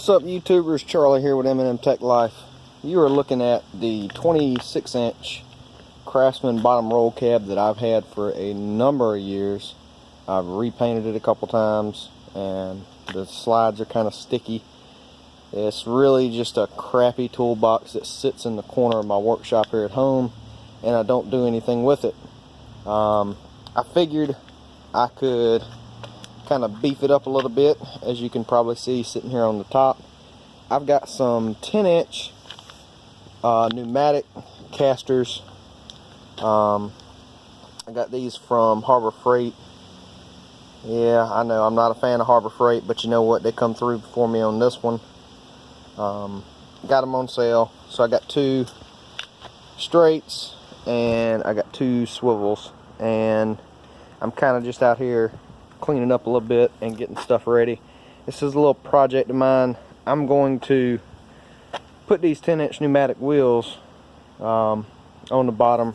What's up, YouTubers? Charlie here with M&M Tech Life. You are looking at the 26-inch Craftsman bottom roll cab that I've had for a number of years. I've repainted it a couple times and the slides are kind of sticky. It's really just a crappy toolbox that sits in the corner of my workshop here at home, and I don't do anything with it. I figured I could kind of beef it up a little bit. As you can probably see sitting here on the top, I've got some 10-inch pneumatic casters. I got these from Harbor Freight. Yeah, I know I'm not a fan of Harbor Freight, but you know what, they come through for me on this one. Got them on sale, so I got 2 straights and I got 2 swivels, and I'm kind of just out here cleaning up a little bit and getting stuff ready. This is a little project of mine. I'm going to put these 10-inch pneumatic wheels on the bottom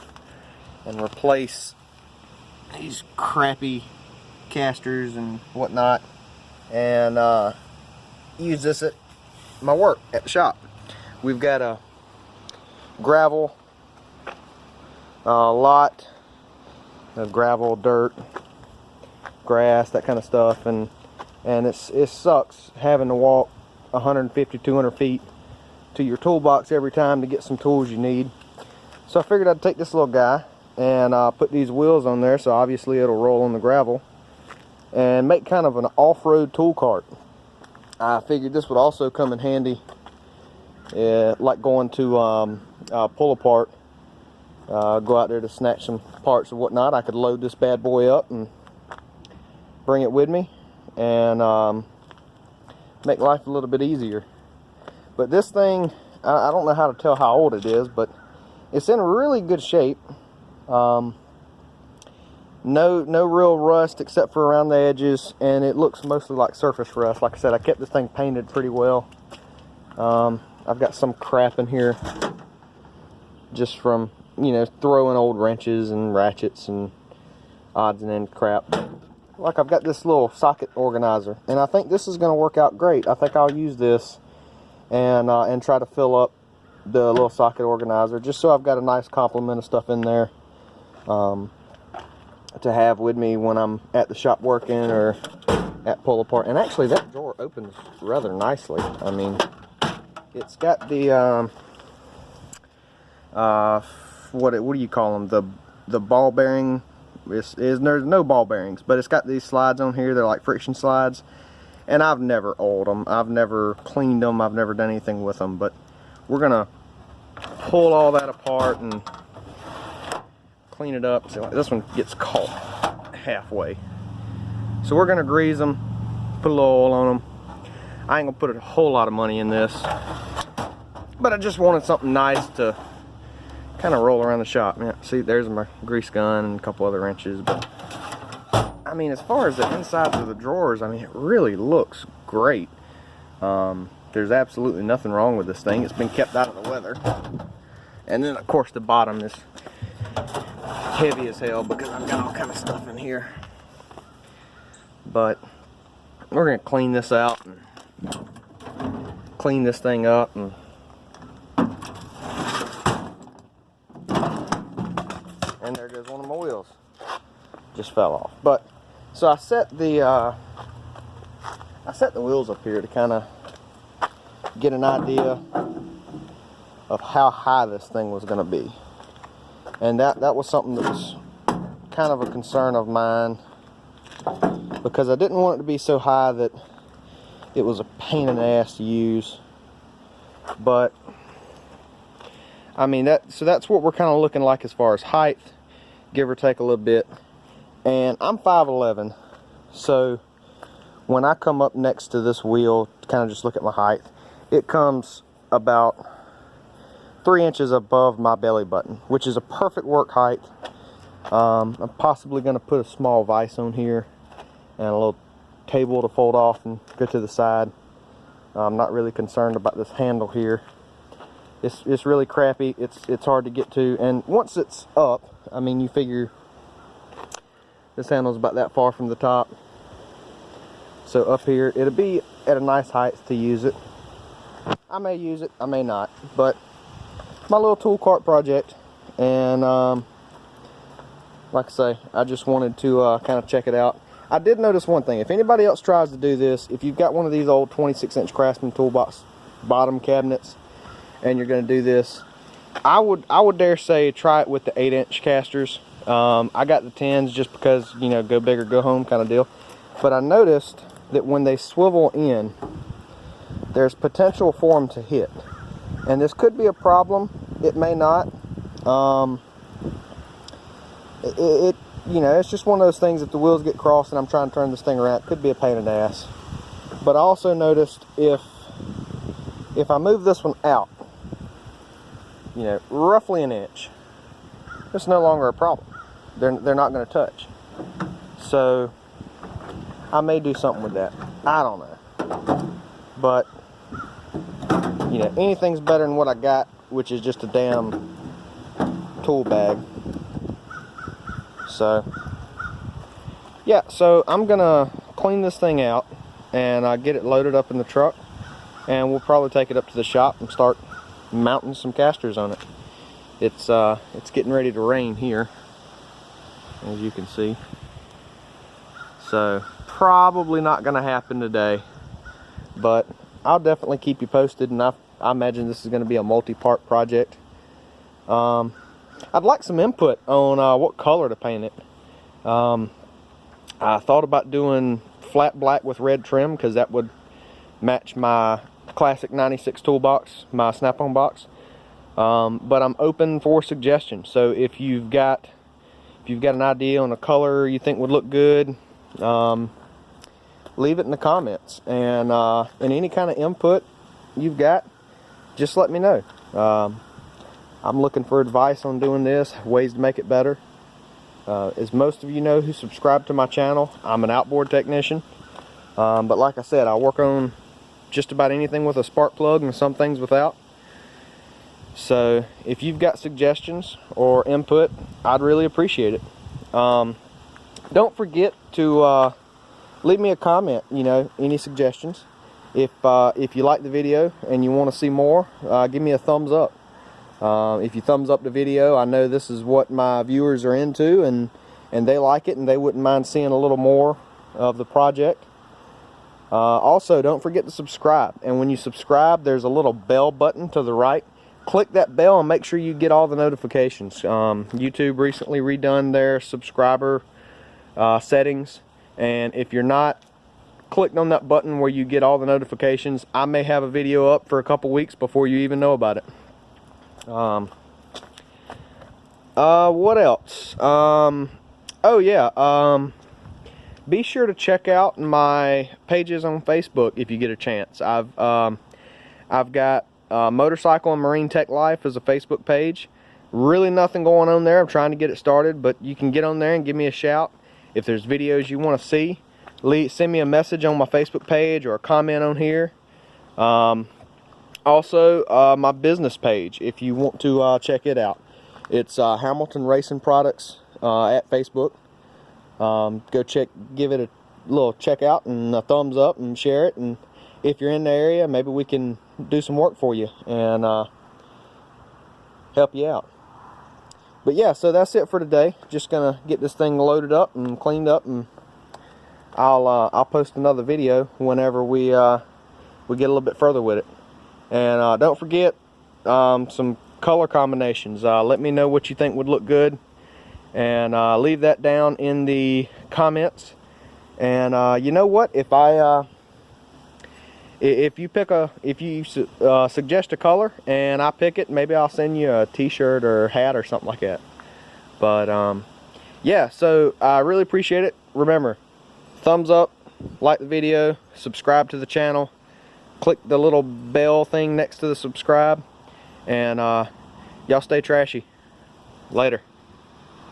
and replace these crappy casters and whatnot, and use this at my work at the shop. We've got a gravel lot of gravel, dirt, grass, that kind of stuff, and it sucks having to walk 150-200 feet to your toolbox every time to get some tools you need. So I figured I'd take this little guy and put these wheels on there, so obviously it'll roll on the gravel, and make kind of an off-road tool cart. I figured this would also come in handy, like going to pull apart, go out there to snatch some parts and whatnot. I could load this bad boy up and bring it with me and make life a little bit easier. But this thing, I don't know how to tell how old it is, but it's in really good shape. No real rust except for around the edges, and it looks mostly like surface rust. Like I said, I kept this thing painted pretty well. I've got some crap in here just from, you know, throwing old wrenches and ratchets and odds and ends crap. Like, I've got this little socket organizer, and I think this is going to work out great. I think I'll use this and try to fill up the little socket organizer, just so I've got a nice complement of stuff in there to have with me when I'm at the shop working or at pull apart. And actually, that drawer opens rather nicely. I mean, it's got the what do you call them? The ball bearing. There's no ball bearings, but it's got these slides on here. They're like friction slides, and I've never oiled them. I've never cleaned them. I've never done anything with them. But we're gonna pull all that apart and clean it up. So this one gets caught halfway, so we're gonna grease them, put a little oil on them. I ain't gonna put a whole lot of money in this, but I just wanted something nice to kind of roll around the shop. Yeah, see, there's my grease gun and a couple other wrenches. But I mean, as far as the insides of the drawers, I mean, it really looks great. There's absolutely nothing wrong with this thing. It's been kept out of the weather. And then of course the bottom is heavy as hell because I've got all kind of stuff in here. But we're gonna clean this out and clean this thing up, and there goes one of my wheels. Just fell off. But so I set the wheels up here to kind of get an idea of how high this thing was going to be, and that was something that was kind of a concern of mine, because I didn't want it to be so high that it was a pain in the ass to use. But I mean, so that's what we're kind of looking like as far as height, give or take a little bit. And I'm 5'11", so when I come up next to this wheel to kind of just look at my height, it comes about 3 inches above my belly button, which is a perfect work height. I'm possibly going to put a small vise on here and a little table to fold off and go to the side. I'm not really concerned about this handle here. It's really crappy. It's hard to get to, and once it's up, I mean, you figure this handle's about that far from the top. So up here, it'll be at a nice height to use it. I may use it, I may not, but my little tool cart project, and like I say, I just wanted to kind of check it out. I did notice one thing. If anybody else tries to do this, if you've got one of these old 26-inch Craftsman toolbox bottom cabinets and you're going to do this, I would dare say try it with the 8-inch casters. I got the 10s just because, you know, go big or go home kind of deal. But I noticed that when they swivel in, there's potential for them to hit. And this could be a problem. It may not. You know, it's just one of those things. If the wheels get crossed and I'm trying to turn this thing around, it could be a pain in the ass. But I also noticed if I move this one out, you know, roughly an inch, it's no longer a problem. They're not going to touch. So I may do something with that. I don't know. But you know, anything's better than what I got, which is just a damn tool bag. So yeah, so I'm gonna clean this thing out and get it loaded up in the truck, and we'll probably take it up to the shop and start mounting some casters on it. It's getting ready to rain here, as you can see, so probably not gonna happen today, but I'll definitely keep you posted, and I imagine this is going to be a multi-part project. I'd like some input on what color to paint it. I thought about doing flat black with red trim because that would match my classic 96 toolbox, my Snap-on box. But I'm open for suggestions. So if you've got an idea on a color you think would look good, leave it in the comments, and any kind of input you've got, just let me know. I'm looking for advice on doing this, ways to make it better. As most of you know who subscribe to my channel, I'm an outboard technician, but like I said, I work on just about anything with a spark plug and some things without. So if you've got suggestions or input, I'd really appreciate it. Don't forget to leave me a comment, you know, any suggestions. If you like the video and you want to see more, give me a thumbs up. If you thumbs up the video, I know this is what my viewers are into, and they like it, and they wouldn't mind seeing a little more of the project. Also, don't forget to subscribe, and when you subscribe, there's a little bell button to the right. Click that bell and make sure you get all the notifications. YouTube recently redone their subscriber settings, and if you're not clicked on that button where you get all the notifications, I may have a video up for a couple weeks before you even know about it. What else? Oh yeah, be sure to check out my pages on Facebook if you get a chance. I've got Motorcycle and Marine Tech Life as a Facebook page. Really nothing going on there. I'm trying to get it started, but you can get on there and give me a shout. If there's videos you want to see, send me a message on my Facebook page or a comment on here. Also, my business page, if you want to check it out. It's Hamilton Racing Products at Facebook. Go give it a little check out and a thumbs up and share it. And if you're in the area, maybe we can do some work for you and help you out. But yeah, so that's it for today. Just gonna get this thing loaded up and cleaned up, and I'll post another video whenever we get a little bit further with it. And don't forget some color combinations. Let me know what you think would look good, and leave that down in the comments. And you know what? If you suggest a color and I pick it, maybe I'll send you a t-shirt or hat or something like that. But yeah, so I really appreciate it. Remember, thumbs up, like the video, subscribe to the channel, click the little bell thing next to the subscribe, and y'all stay trashy. Later.